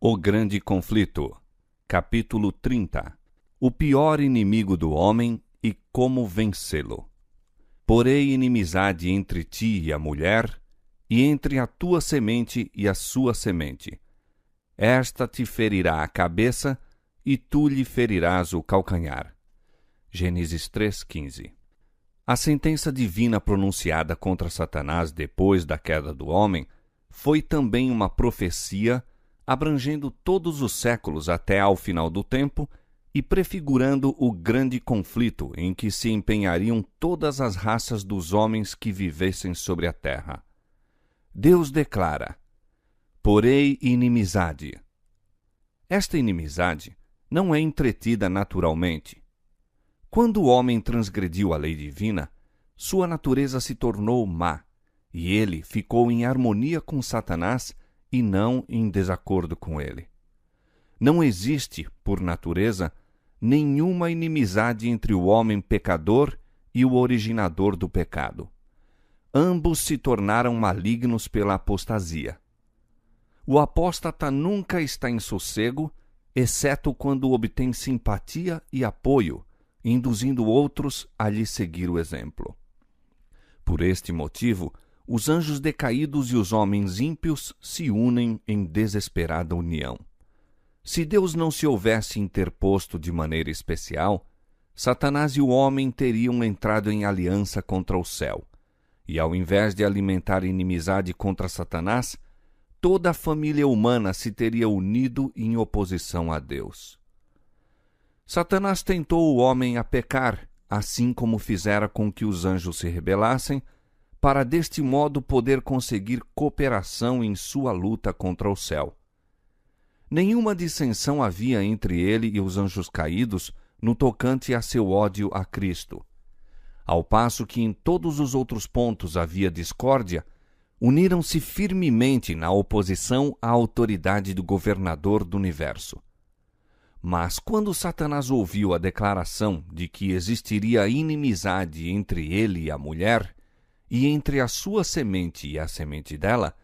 O grande conflito. Capítulo 30. O pior inimigo do homem e como vencê-lo. Porei inimizade entre ti e a mulher, e entre a tua semente e a sua semente. Esta te ferirá a cabeça, e tu lhe ferirás o calcanhar. Gênesis 3:15. A sentença divina pronunciada contra Satanás depois da queda do homem foi também uma profecia abrangendo todos os séculos até ao final do tempo e prefigurando o grande conflito em que se empenhariam todas as raças dos homens que vivessem sobre a terra. Deus declara: porei inimizade. Esta inimizade não é entretida naturalmente. Quando o homem transgrediu a lei divina, sua natureza se tornou má, e ele ficou em harmonia com Satanás e não em desacordo com ele. Não existe, por natureza, nenhuma inimizade entre o homem pecador e o originador do pecado. Ambos se tornaram malignos pela apostasia. O apóstata nunca está em sossego, exceto quando obtém simpatia e apoio, induzindo outros a lhe seguir o exemplo. Por este motivo, os anjos decaídos e os homens ímpios se unem em desesperada união. Se Deus não se houvesse interposto de maneira especial, Satanás e o homem teriam entrado em aliança contra o céu, e ao invés de alimentar inimizade contra Satanás, toda a família humana se teria unido em oposição a Deus. Satanás tentou o homem a pecar, assim como fizera com que os anjos se rebelassem, para deste modo poder conseguir cooperação em sua luta contra o céu. Nenhuma dissensão havia entre ele e os anjos caídos no tocante a seu ódio a Cristo. Ao passo que em todos os outros pontos havia discórdia, uniram-se firmemente na oposição à autoridade do governador do universo. Mas quando Satanás ouviu a declaração de que existiria inimizade entre ele e a mulher, e entre a sua semente e a semente dela,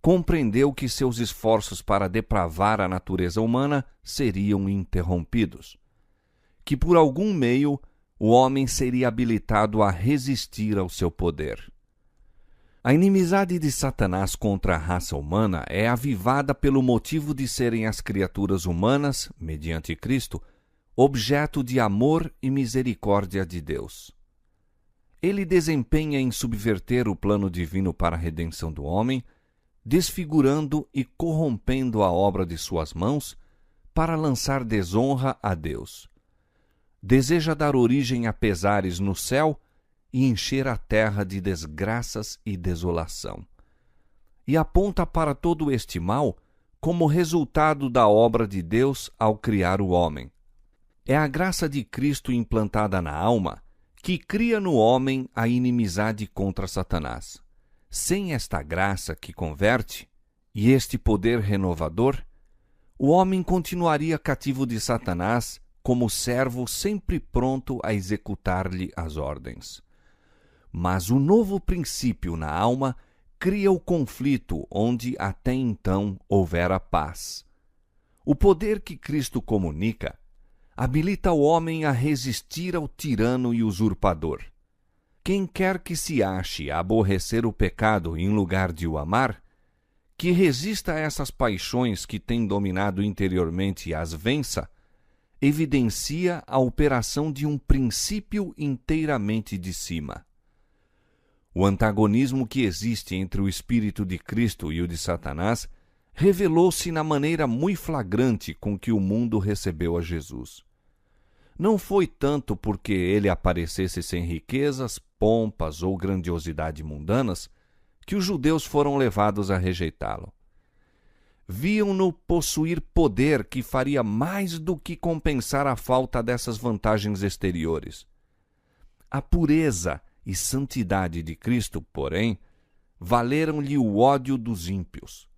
compreendeu que seus esforços para depravar a natureza humana seriam interrompidos, que por algum meio o homem seria habilitado a resistir ao seu poder. A inimizade de Satanás contra a raça humana é avivada pelo motivo de serem as criaturas humanas, mediante Cristo, objeto de amor e misericórdia de Deus. Ele desempenha em subverter o plano divino para a redenção do homem, desfigurando e corrompendo a obra de suas mãos para lançar desonra a Deus. Deseja dar origem a pesares no céu e encher a terra de desgraças e desolação. E aponta para todo este mal como resultado da obra de Deus ao criar o homem. É a graça de Cristo implantada na alma que cria no homem a inimizade contra Satanás. Sem esta graça que converte, e este poder renovador, o homem continuaria cativo de Satanás como servo sempre pronto a executar-lhe as ordens. Mas o novo princípio na alma cria o conflito onde até então houvera paz. O poder que Cristo comunica habilita o homem a resistir ao tirano e usurpador. Quem quer que se ache a aborrecer o pecado em lugar de o amar, que resista a essas paixões que têm dominado interiormente e as vença, evidencia a operação de um princípio inteiramente de cima. O antagonismo que existe entre o Espírito de Cristo e o de Satanás revelou-se na maneira muito flagrante com que o mundo recebeu a Jesus. Não foi tanto porque ele aparecesse sem riquezas, pompas ou grandiosidade mundanas que os judeus foram levados a rejeitá-lo. Viam-no possuir poder que faria mais do que compensar a falta dessas vantagens exteriores. A pureza e santidade de Cristo, porém, valeram-lhe o ódio dos ímpios.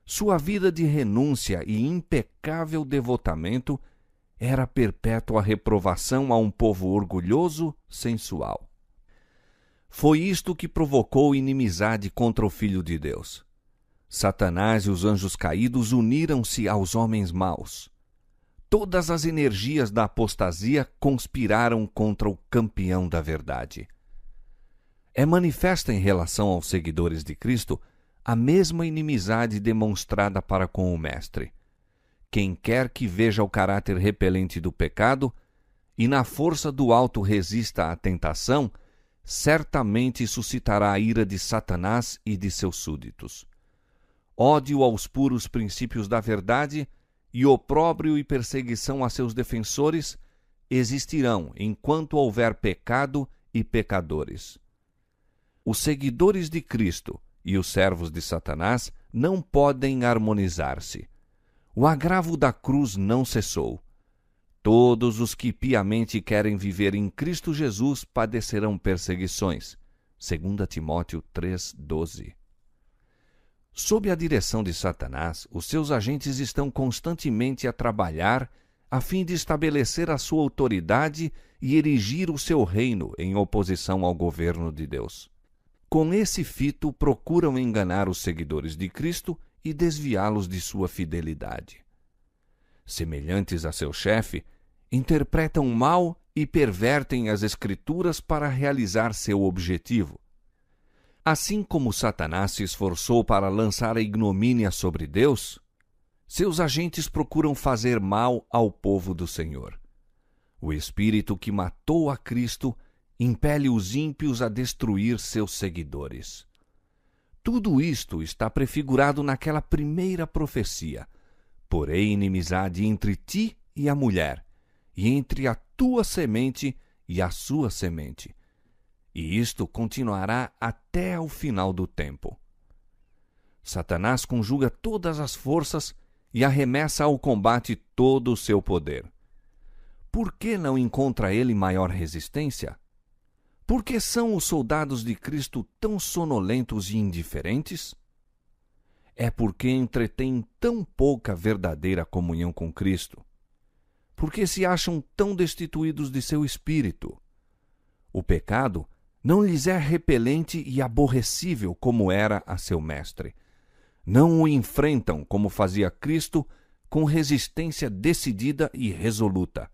Sua vida de renúncia e impecável devotamento era perpétua reprovação a um povo orgulhoso, sensual. Foi isto que provocou inimizade contra o Filho de Deus. Satanás e os anjos caídos uniram-se aos homens maus. Todas as energias da apostasia conspiraram contra o campeão da verdade. É manifesta em relação aos seguidores de Cristo a mesma inimizade demonstrada para com o Mestre. Quem quer que veja o caráter repelente do pecado e na força do alto resista à tentação, certamente suscitará a ira de Satanás e de seus súditos. Ódio aos puros princípios da verdade e opróbrio e perseguição a seus defensores existirão enquanto houver pecado e pecadores. Os seguidores de Cristo e os servos de Satanás não podem harmonizar-se. O agravo da cruz não cessou. Todos os que piamente querem viver em Cristo Jesus padecerão perseguições. 2 Timóteo 3:12. Sob a direção de Satanás, os seus agentes estão constantemente a trabalhar a fim de estabelecer a sua autoridade e erigir o seu reino em oposição ao governo de Deus. Com esse fito, procuram enganar os seguidores de Cristo e desviá-los de sua fidelidade. Semelhantes a seu chefe, interpretam mal e pervertem as Escrituras para realizar seu objetivo. Assim como Satanás se esforçou para lançar a ignomínia sobre Deus, seus agentes procuram fazer mal ao povo do Senhor. O espírito que matou a Cristo impele os ímpios a destruir seus seguidores. Tudo isto está prefigurado naquela primeira profecia: porém inimizade entre ti e a mulher, e entre a tua semente e a sua semente. E isto continuará até ao final do tempo. Satanás conjuga todas as forças e arremessa ao combate todo o seu poder. Por que não encontra ele maior resistência? Por que são os soldados de Cristo tão sonolentos e indiferentes? É porque entretêm tão pouca verdadeira comunhão com Cristo. Porque se acham tão destituídos de seu espírito. O pecado não lhes é repelente e aborrecível como era a seu mestre. Não o enfrentam como fazia Cristo, com resistência decidida e resoluta.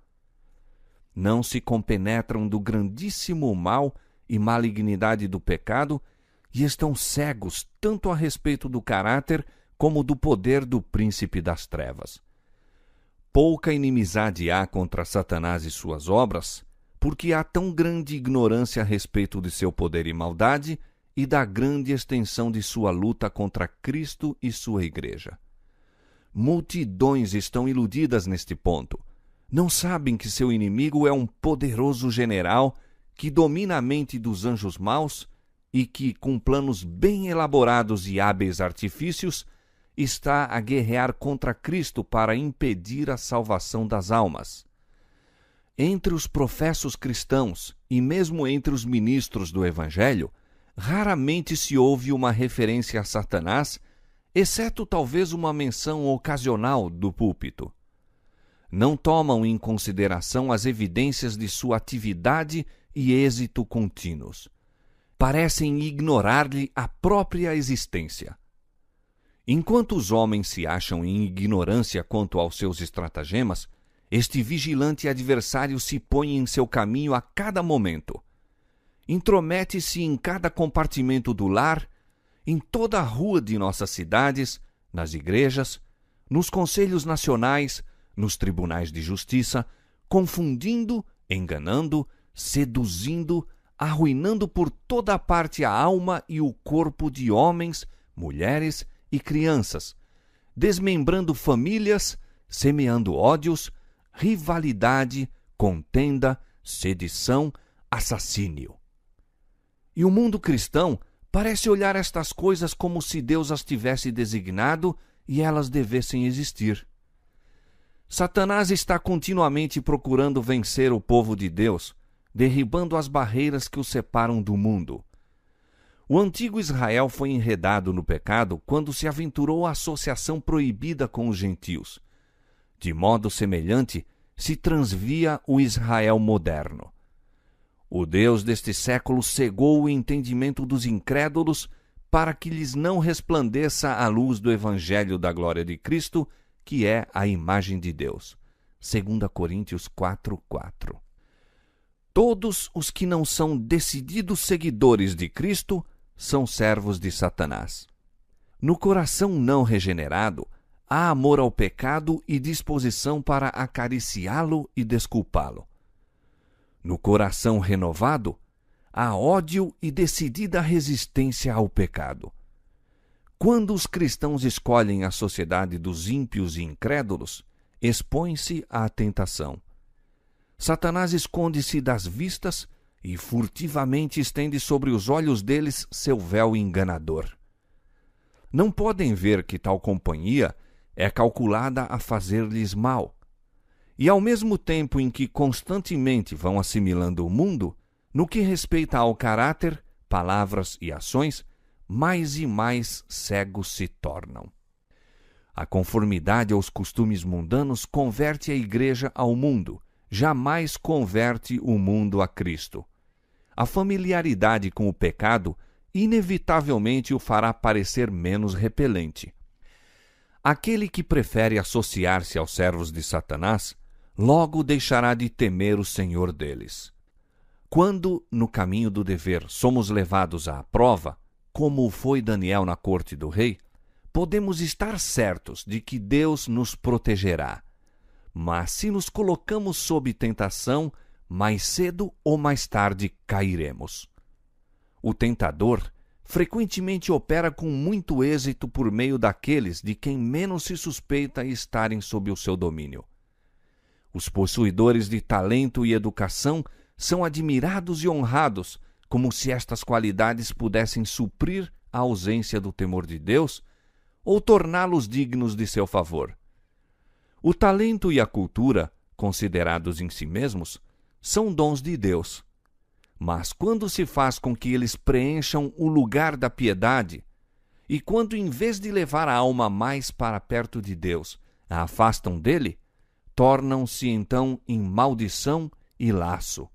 Não se compenetram do grandíssimo mal e malignidade do pecado e estão cegos tanto a respeito do caráter como do poder do príncipe das trevas. Pouca inimizade há contra Satanás e suas obras, porque há tão grande ignorância a respeito de seu poder e maldade e da grande extensão de sua luta contra Cristo e sua Igreja. Multidões estão iludidas neste ponto. Não sabem que seu inimigo é um poderoso general que domina a mente dos anjos maus e que, com planos bem elaborados e hábeis artifícios, está a guerrear contra Cristo para impedir a salvação das almas. Entre os professos cristãos e mesmo entre os ministros do Evangelho, raramente se ouve uma referência a Satanás, exceto talvez uma menção ocasional do púlpito. Não tomam em consideração as evidências de sua atividade e êxito contínuos. Parecem ignorar-lhe a própria existência. Enquanto os homens se acham em ignorância quanto aos seus estratagemas, este vigilante adversário se põe em seu caminho a cada momento. Intromete-se em cada compartimento do lar, em toda a rua de nossas cidades, nas igrejas, nos conselhos nacionais, nos tribunais de justiça, confundindo, enganando, seduzindo, arruinando por toda a parte a alma e o corpo de homens, mulheres e crianças, desmembrando famílias, semeando ódios, rivalidade, contenda, sedição, assassínio. E o mundo cristão parece olhar estas coisas como se Deus as tivesse designado e elas devessem existir. Satanás está continuamente procurando vencer o povo de Deus, derribando as barreiras que o separam do mundo. O antigo Israel foi enredado no pecado quando se aventurou à associação proibida com os gentios. De modo semelhante, se transvia o Israel moderno. O Deus deste século cegou o entendimento dos incrédulos para que lhes não resplandeça a luz do Evangelho da glória de Cristo, que é a imagem de Deus. 2 Coríntios 4:4. Todos os que não são decididos seguidores de Cristo são servos de Satanás. No coração não regenerado, há amor ao pecado e disposição para acariciá-lo e desculpá-lo. No coração renovado, há ódio e decidida resistência ao pecado. Quando os cristãos escolhem a sociedade dos ímpios e incrédulos, expõem-se à tentação. Satanás esconde-se das vistas e furtivamente estende sobre os olhos deles seu véu enganador. Não podem ver que tal companhia é calculada a fazer-lhes mal. E ao mesmo tempo em que constantemente vão assimilando o mundo, no que respeita ao caráter, palavras e ações, mais e mais cegos se tornam. A conformidade aos costumes mundanos converte a igreja ao mundo, jamais converte o mundo a Cristo. A familiaridade com o pecado inevitavelmente o fará parecer menos repelente. Aquele que prefere associar-se aos servos de Satanás, logo deixará de temer o Senhor deles. Quando, no caminho do dever, somos levados à prova, como foi Daniel na corte do rei, podemos estar certos de que Deus nos protegerá. Mas se nos colocamos sob tentação, mais cedo ou mais tarde cairemos. O tentador frequentemente opera com muito êxito por meio daqueles de quem menos se suspeita estarem sob o seu domínio. Os possuidores de talento e educação são admirados e honrados, como se estas qualidades pudessem suprir a ausência do temor de Deus ou torná-los dignos de seu favor. O talento e a cultura, considerados em si mesmos, são dons de Deus. Mas quando se faz com que eles preencham o lugar da piedade, e quando, em vez de levar a alma mais para perto de Deus, a afastam dele, tornam-se então em maldição e laço.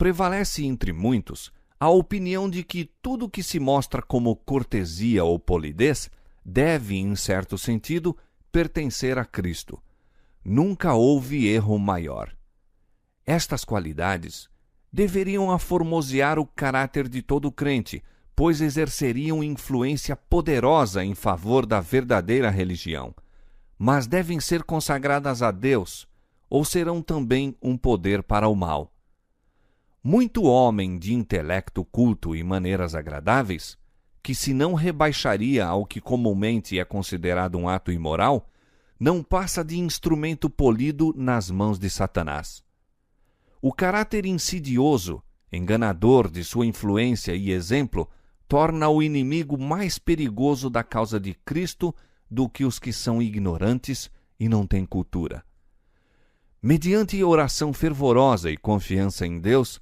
Prevalece entre muitos a opinião de que tudo que se mostra como cortesia ou polidez deve, em certo sentido, pertencer a Cristo. Nunca houve erro maior. Estas qualidades deveriam aformosear o caráter de todo crente, pois exerceriam influência poderosa em favor da verdadeira religião. Mas devem ser consagradas a Deus, ou serão também um poder para o mal. Muito homem de intelecto culto e maneiras agradáveis, que se não rebaixaria ao que comumente é considerado um ato imoral, não passa de instrumento polido nas mãos de Satanás. O caráter insidioso, enganador de sua influência e exemplo, torna o inimigo mais perigoso da causa de Cristo do que os que são ignorantes e não têm cultura. Mediante oração fervorosa e confiança em Deus,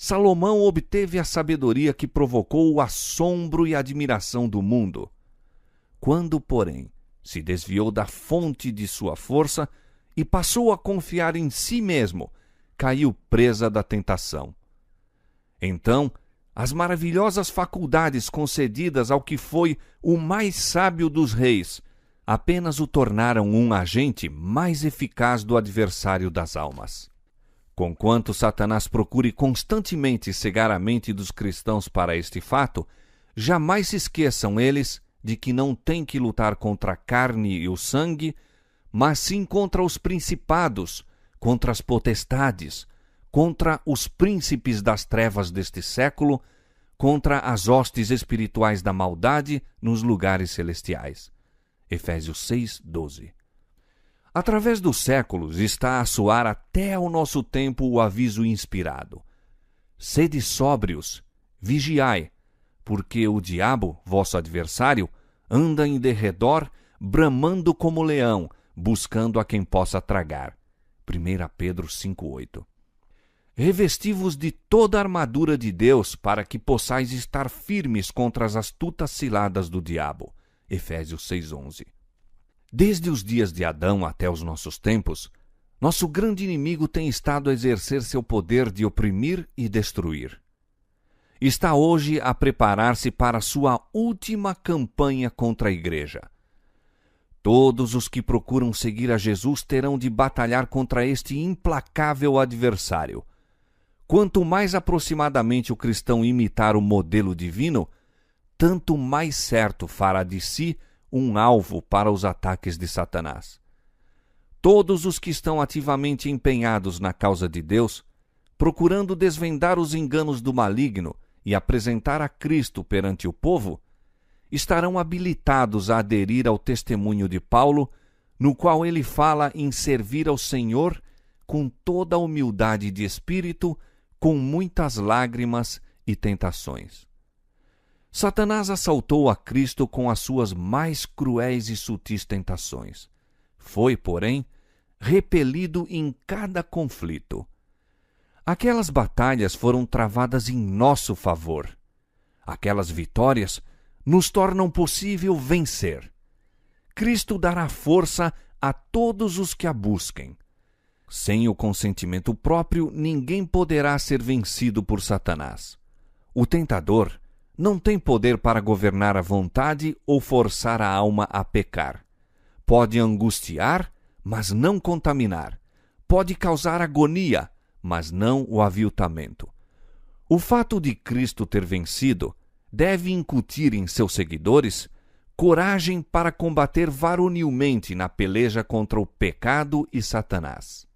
Salomão obteve a sabedoria que provocou o assombro e a admiração do mundo. Quando, porém, se desviou da fonte de sua força e passou a confiar em si mesmo, caiu presa da tentação. Então, as maravilhosas faculdades concedidas ao que foi o mais sábio dos reis apenas o tornaram um agente mais eficaz do adversário das almas. Conquanto Satanás procure constantemente cegar a mente dos cristãos para este fato, jamais se esqueçam eles de que não têm que lutar contra a carne e o sangue, mas sim contra os principados, contra as potestades, contra os príncipes das trevas deste século, contra as hostes espirituais da maldade nos lugares celestiais. Efésios 6:12. Através dos séculos está a soar até ao nosso tempo o aviso inspirado: sede sóbrios, vigiai, porque o diabo, vosso adversário, anda em derredor, bramando como leão, buscando a quem possa tragar. 1 Pedro 5:8. Revesti-vos de toda a armadura de Deus para que possais estar firmes contra as astutas ciladas do diabo. Efésios 6:11. Desde os dias de Adão até os nossos tempos, nosso grande inimigo tem estado a exercer seu poder de oprimir e destruir. está hoje a preparar-se para sua última campanha contra a Igreja. Todos os que procuram seguir a Jesus terão de batalhar contra este implacável adversário. Quanto mais aproximadamente o cristão imitar o modelo divino, tanto mais certo fará de si um alvo para os ataques de Satanás. Todos os que estão ativamente empenhados na causa de Deus, procurando desvendar os enganos do maligno e apresentar a Cristo perante o povo, estarão habilitados a aderir ao testemunho de Paulo, no qual ele fala em servir ao Senhor com toda a humildade de espírito, com muitas lágrimas e tentações. Satanás assaltou a Cristo com as suas mais cruéis e sutis tentações. Foi, porém, repelido em cada conflito. Aquelas batalhas foram travadas em nosso favor. Aquelas vitórias nos tornam possível vencer. Cristo dará força a todos os que a busquem. Sem o consentimento próprio, ninguém poderá ser vencido por Satanás. O tentador não tem poder para governar a vontade ou forçar a alma a pecar. Pode angustiar, mas não contaminar. Pode causar agonia, mas não o aviltamento. O fato de Cristo ter vencido deve incutir em seus seguidores coragem para combater varonilmente na peleja contra o pecado e Satanás.